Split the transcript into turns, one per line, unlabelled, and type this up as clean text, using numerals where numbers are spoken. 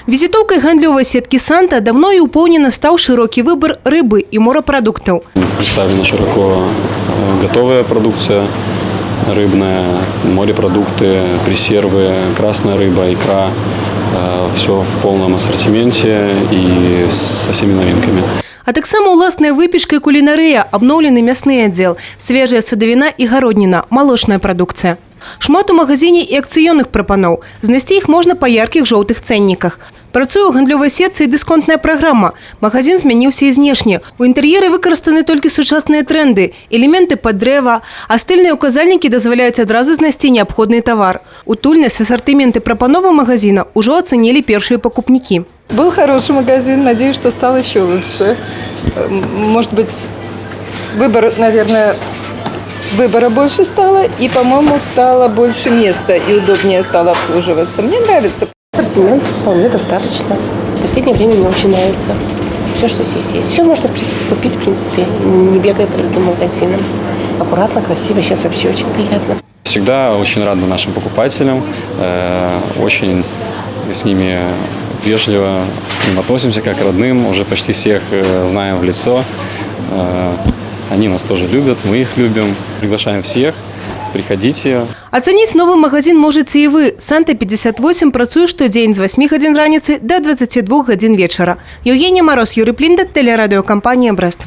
Визитовкой гандлёвой сетки «Санта» давно и уполнено стал широкий выбор рыбы и морепродуктов.
Представлена широко готовая продукция рыбная, морепродукты, пресервы, красная рыба, икра. Все в полном ассортименте и со всеми новинками.
А так само уласная выпечка и кулинария, обновленный мясный отдел, свежая садовина и городнина, молочная продукция. Шмат у магазине и акцыённых прапаноў. Знайсці их можно по ярких желтых ценниках. Працуе ў гандлёвай сетцы і дысконтная праграма. Магазин змяніўся і знешне. У інтэр'еры выкарыстаны толькі сучасныя тренды, элементы пад дрэва, а стыльныя указальнікі дазваляюць адразу знайсці неабходны тавар. Утульнасць, ассортименты прапановы магазина уже оценили первые покупники.
Был хороший магазин, надеюсь, что стал еще лучше. Может быть, выбора больше стало, и, по-моему, стало больше места и удобнее стало обслуживаться. Мне нравится.
Ассортимент вполне достаточно. В последнее время мне очень нравится. Все, что здесь есть. Все можно купить, в принципе, не бегая по другим магазинам. Аккуратно, красиво. Сейчас вообще очень приятно.
Всегда очень рады нашим покупателям. Очень с ними вежливо им относимся как к родным. Уже почти всех знаем в лицо. Они нас тоже любят, мы их любим. Приглашаем всех. Приходите.
Оценить новый магазин можете и вы. «Санта 58» працуе штодзень з 8 гадзін раніцы до 22 гадзін вечара. Евгения Мороз, Юрий Плиндат, телерадиокомпания «Брест».